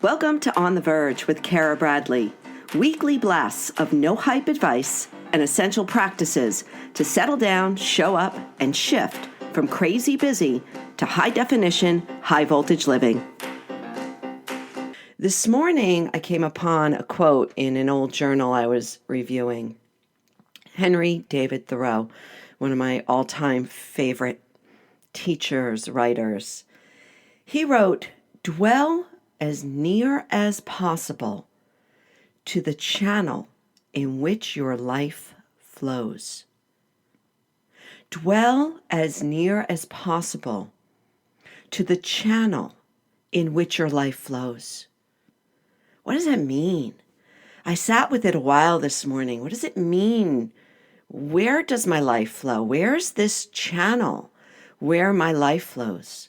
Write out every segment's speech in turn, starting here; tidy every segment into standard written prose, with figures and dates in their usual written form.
Welcome to On the Verge with Kara Bradley, weekly blasts of no hype advice and essential practices to settle down, show up, and shift from crazy busy to high definition, high voltage living. This morning, I came upon a quote in an old journal I was reviewing. Henry David Thoreau, one of my all-time favorite teachers, writers. He wrote, "Dwell as near as possible to the channel in which your life flows." Dwell as near as possible to the channel in which your life flows. What does that mean? I sat with it a while this morning. What does it mean? Where does my life flow? Where's this channel where my life flows?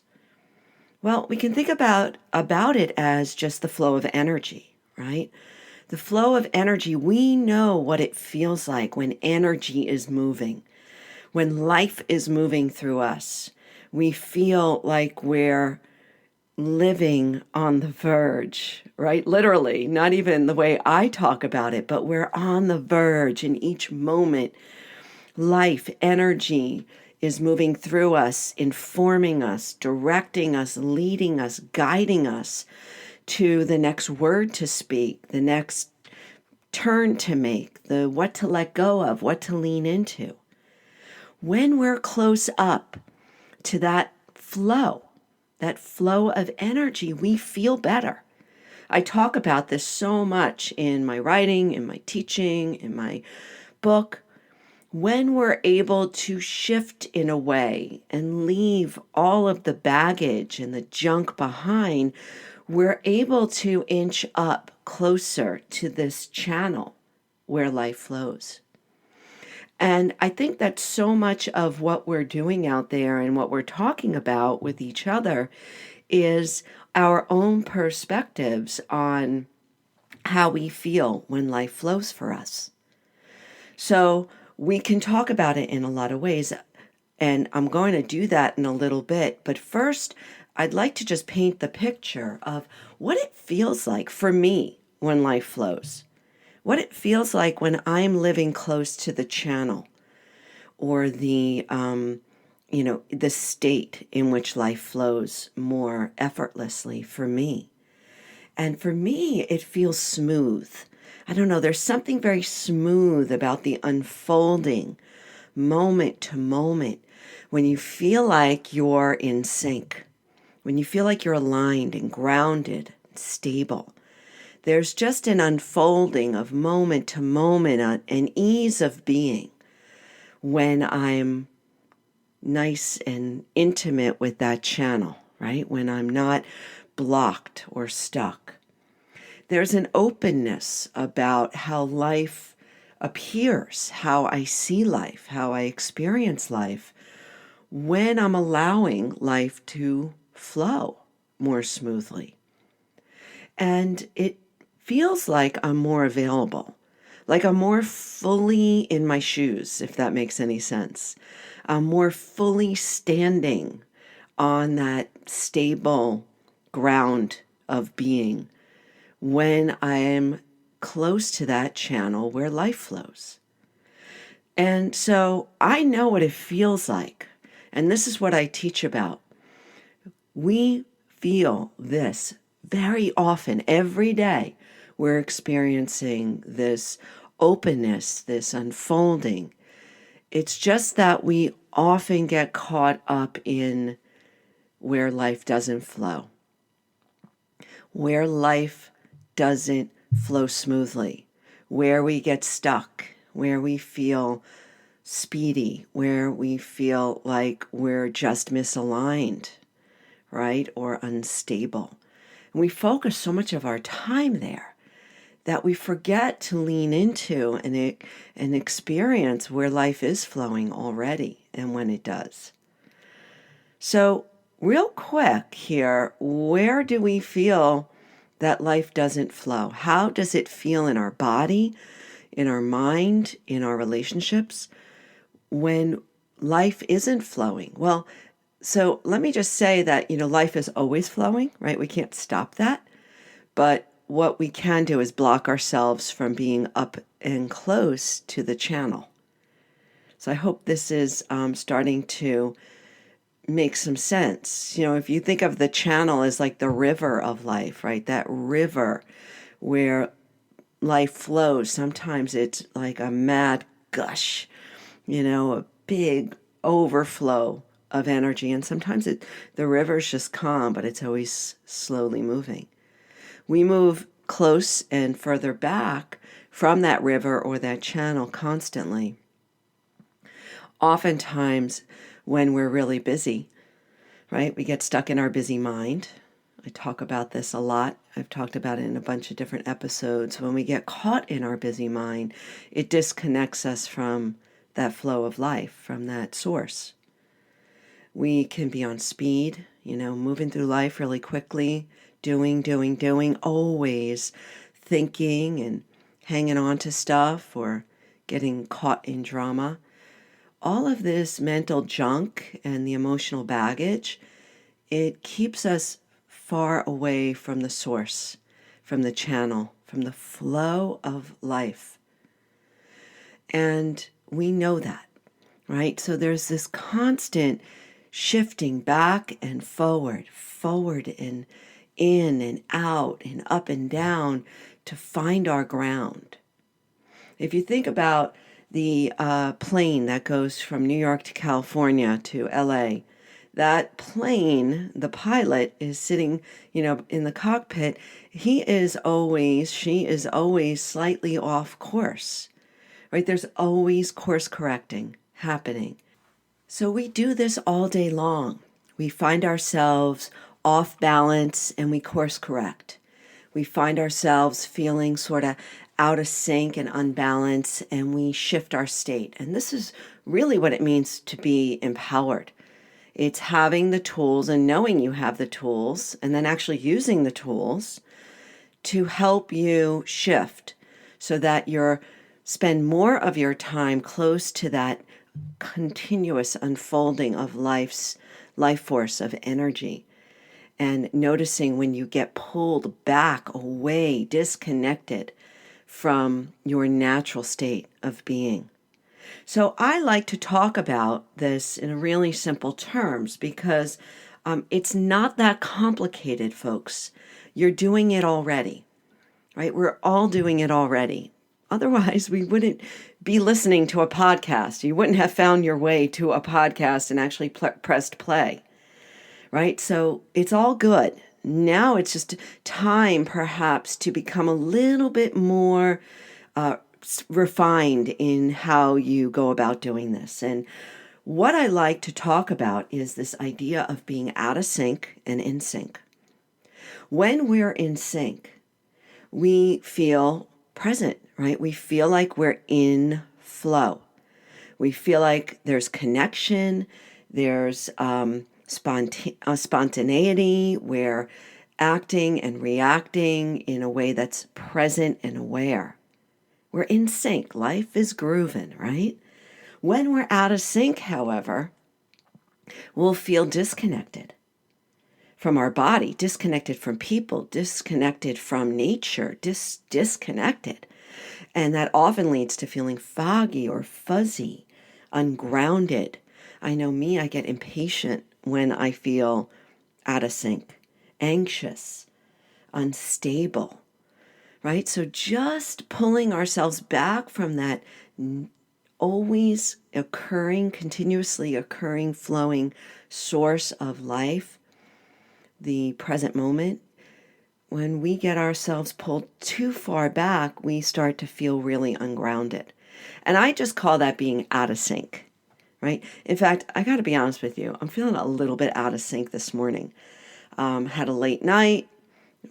Well, we can think about it as just the flow of energy, right? The flow of energy, we know what it feels like when energy is moving, when life is moving through us. We feel like we're living on the verge, right? Literally, not even the way I talk about it, but we're on the verge in each moment. Life, energy is moving through us, informing us, directing us, leading us, guiding us to the next word to speak, the next turn to make, the what to let go of, what to lean into. When we're close up to that flow of energy, we feel better. I talk about this so much in my writing, in my teaching, in my book. When we're able to shift in a way and leave all of the baggage and the junk behind, we're able to inch up closer to this channel where life flows. And I think that so much of what we're doing out there and what we're talking about with each other is our own perspectives on how we feel when life flows for us. So we can talk about it in a lot of ways, and I'm going to do that in a little bit. But first, I'd like to just paint the picture of what it feels like for me when life flows, what it feels like when I'm living close to the channel or the state in which life flows more effortlessly for me. And for me, it feels smooth. I don't know, there's something very smooth about the unfolding moment to moment when you feel like you're in sync, when you feel like you're aligned and grounded, and stable. There's just an unfolding of moment to moment, an ease of being when I'm nice and intimate with that channel, right? When I'm not blocked or stuck. There's an openness about how life appears, how I see life, how I experience life, when I'm allowing life to flow more smoothly. And it feels like I'm more available, like I'm more fully in my shoes, if that makes any sense. I'm more fully standing on that stable ground of being when I am close to that channel where life flows. And so I know what it feels like, and this is what I teach about. We feel this very often, every day. We're experiencing this openness, this unfolding. It's just that we often get caught up in where life doesn't flow, where life doesn't flow smoothly, where we get stuck, where we feel speedy, where we feel like we're just misaligned, right? Or unstable. And we focus so much of our time there that we forget to lean into and experience where life is flowing already and when it does. So real quick here, where do we feel that life doesn't flow? How does it feel in our body, in our mind, in our relationships when life isn't flowing? Well, so let me just say that, life is always flowing, right? We can't stop that. But what we can do is block ourselves from being up and close to the channel. So I hope this is starting to make some sense. If you think of the channel as like the river of life, right? That river where life flows. Sometimes it's like a mad gush, a big overflow of energy. And sometimes the river's just calm, but it's always slowly moving. We move close and further back from that river or that channel constantly. Oftentimes when we're really busy, right? We get stuck in our busy mind. I talk about this a lot. I've talked about it in a bunch of different episodes. When we get caught in our busy mind, it disconnects us from that flow of life, from that source. We can be on speed, moving through life really quickly, doing, always thinking and hanging on to stuff or getting caught in drama. All of this mental junk and the emotional baggage, it keeps us far away from the source, from the channel, from the flow of life. And we know that, right? So there's this constant shifting back and forward and in and out and up and down to find our ground. If you think about the plane that goes from New York to California to LA, that plane, the pilot is sitting, in the cockpit. She is always slightly off course, right? There's always course correcting happening. So we do this all day long. We find ourselves off balance and we course correct. We find ourselves feeling sort of out of sync and unbalanced, and we shift our state. And this is really what it means to be empowered. It's having the tools and knowing you have the tools and then actually using the tools to help you shift so that you spend more of your time close to that continuous unfolding of life force of energy. And noticing when you get pulled back, away, disconnected from your natural state of being. So I like to talk about this in really simple terms because it's not that complicated, folks. You're doing it already, right? We're all doing it already. Otherwise, we wouldn't be listening to a podcast. You wouldn't have found your way to a podcast and actually pressed play, right? So it's all good. Now it's just time, perhaps, to become a little bit more refined in how you go about doing this. And what I like to talk about is this idea of being out of sync and in sync. When we're in sync, we feel present, right? We feel like we're in flow. We feel like there's connection, there's spontaneity. We're acting and reacting in a way that's present and aware. We're in sync. Life is grooving, right? When we're out of sync, however, we'll feel disconnected from our body, disconnected from people, disconnected from nature, disconnected. And that often leads to feeling foggy or fuzzy, ungrounded. I know me, I get impatient when I feel out of sync, anxious, unstable, right? So just pulling ourselves back from that always occurring, continuously occurring, flowing source of life, the present moment. When we get ourselves pulled too far back, we start to feel really ungrounded. And I just call that being out of sync. Right? In fact, I got to be honest with you. I'm feeling a little bit out of sync this morning. Had a late night,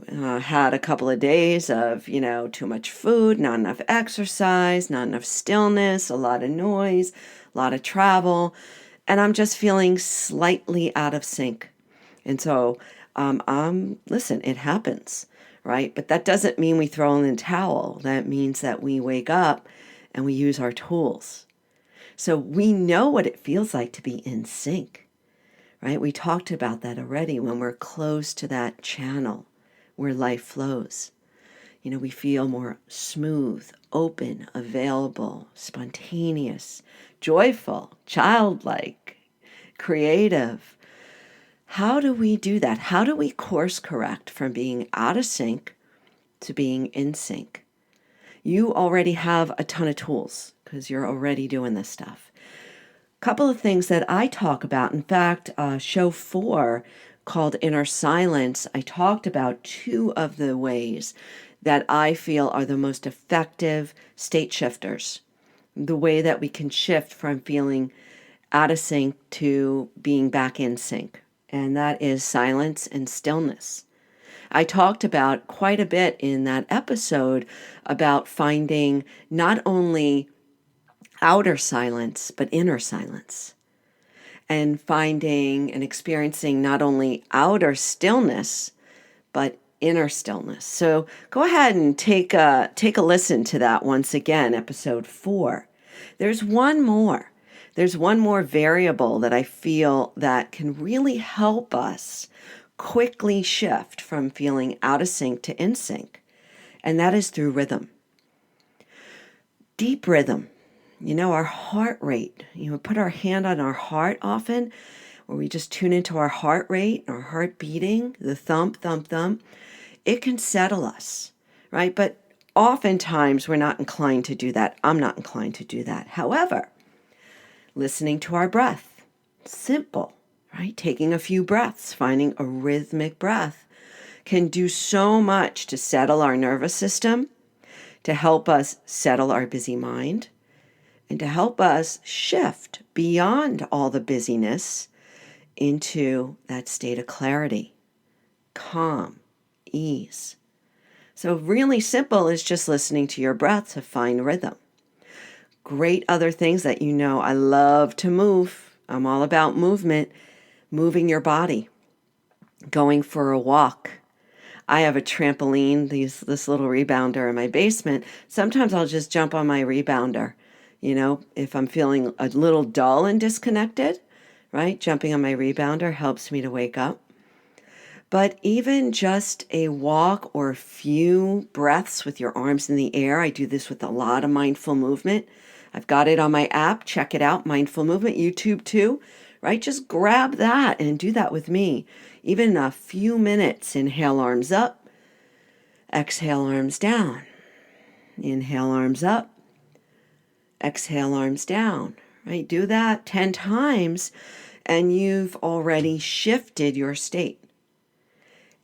had a couple of days of, too much food, not enough exercise, not enough stillness, a lot of noise, a lot of travel. And I'm just feeling slightly out of sync. And so, listen, it happens, right? But that doesn't mean we throw in the towel. That means that we wake up and we use our tools. So we know what it feels like to be in sync, right? We talked about that already when we're close to that channel, where life flows. We feel more smooth, open, available, spontaneous, joyful, childlike, creative. How do we do that? How do we course correct from being out of sync to being in sync? You already have a ton of tools because you're already doing this stuff. Couple of things that I talk about. In fact, show 4 called Inner Silence, I talked about 2 of the ways that I feel are the most effective state shifters. The way that we can shift from feeling out of sync to being back in sync. And that is silence and stillness. I talked about quite a bit in that episode about finding not only outer silence, but inner silence. And finding and experiencing not only outer stillness, but inner stillness. So go ahead and take a listen to that once again, episode 4. There's one more. There's one more variable that I feel that can really help us quickly shift from feeling out of sync to in sync, and that is through rhythm. Deep rhythm. Our heart rate. Put our hand on our heart often, where we just tune into our heart rate, our heart beating, the thump, thump, thump. It can settle us, right? But oftentimes we're not inclined to do that. I'm not inclined to do that. However, listening to our breath, simple, right? Taking a few breaths, finding a rhythmic breath can do so much to settle our nervous system, to help us settle our busy mind, and to help us shift beyond all the busyness into that state of clarity, calm, ease. So really simple is just listening to your breath to find rhythm. Great other things that I love to move. I'm all about movement, moving your body, going for a walk. I have a trampoline, this little rebounder in my basement. Sometimes I'll just jump on my rebounder. If I'm feeling a little dull and disconnected, right? Jumping on my rebounder helps me to wake up. But even just a walk or a few breaths with your arms in the air, I do this with a lot of mindful movement. I've got it on my app. Check it out, Mindful Movement, YouTube too, right? Just grab that and do that with me. Even a few minutes, inhale, arms up, exhale, arms down. Inhale, arms up, exhale, arms down, right? Do that 10 times and you've already shifted your state.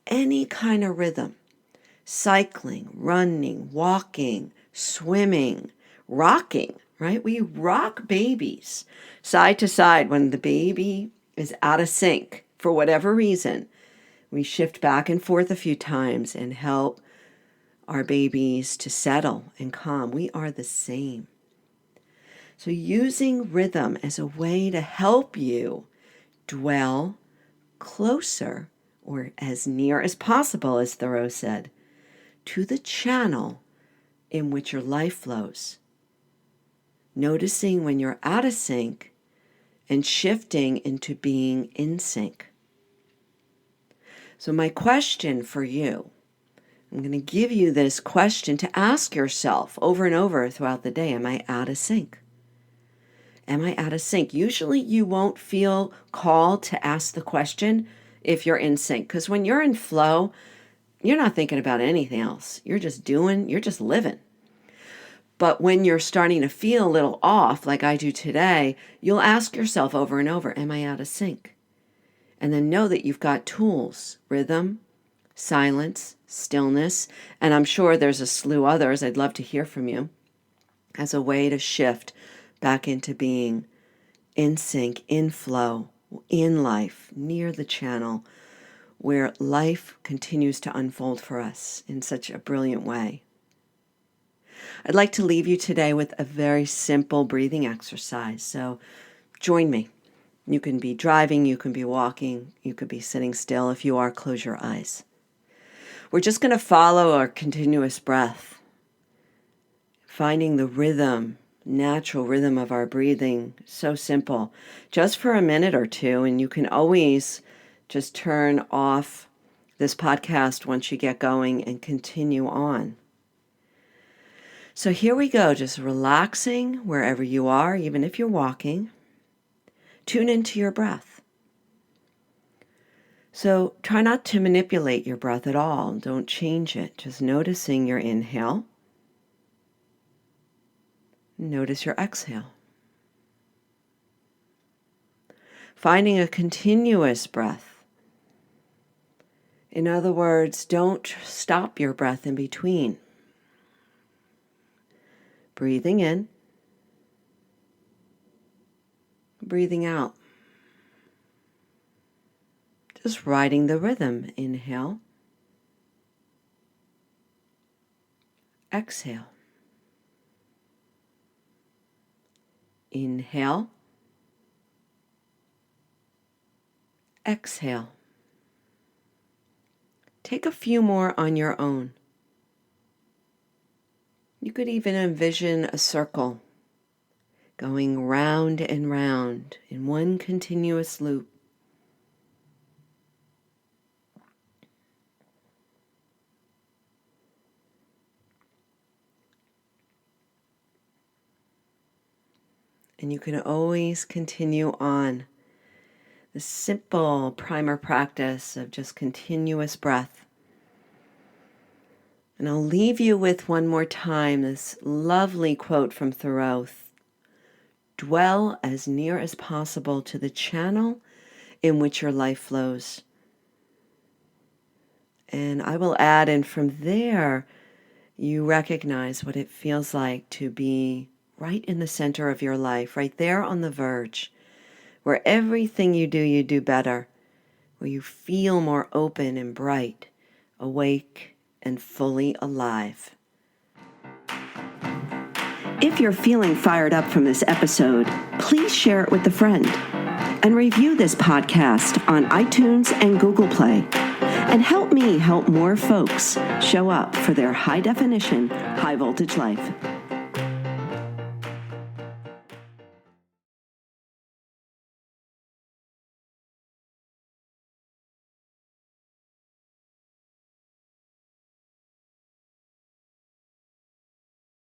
Any kind of rhythm, cycling, running, walking, swimming, rocking, right? We rock babies side to side when the baby is out of sync for whatever reason. We shift back and forth a few times and help our babies to settle and calm. We are the same. So using rhythm as a way to help you dwell closer or as near as possible, as Thoreau said, to the channel in which your life flows. Noticing when you're out of sync and shifting into being in sync. So my question for you, I'm going to give you this question to ask yourself over and over throughout the day. Am I out of sync? Am I out of sync? Usually you won't feel called to ask the question if you're in sync. Because when you're in flow, you're not thinking about anything else. You're just doing, you're just living. But when you're starting to feel a little off, like I do today, you'll ask yourself over and over, am I out of sync? And then know that you've got tools, rhythm, silence, stillness, and I'm sure there's a slew others. I'd love to hear from you as a way to shift back into being in sync, in flow, in life, near the channel where life continues to unfold for us in such a brilliant way. I'd like to leave you today with a very simple breathing exercise. So join me. You can be driving, you can be walking, you could be sitting still. If you are, close your eyes. We're just going to follow our continuous breath, finding the rhythm, natural rhythm of our breathing. So simple. Just for a minute or two, and you can always just turn off this podcast once you get going and continue on. So here we go, just relaxing wherever you are, even if you're walking. Tune into your breath. So try not to manipulate your breath at all. Don't change it. Just noticing your inhale. Notice your exhale. Finding a continuous breath. In other words, don't stop your breath in between. Breathing in. Breathing out. Just riding the rhythm. Inhale. Exhale. Inhale. Exhale. Take a few more on your own. You could even envision a circle going round and round in one continuous loop. And you can always continue on the simple primer practice of just continuous breath. And I'll leave you with one more time this lovely quote from Thoreau. Dwell as near as possible to the channel in which your life flows. And I will add, and from there, you recognize what it feels like to be right in the center of your life, right there on the verge, where everything you do better, where you feel more open and bright, awake and fully alive. If you're feeling fired up from this episode, please share it with a friend and review this podcast on iTunes and Google Play, and help me help more folks show up for their high definition, high voltage life.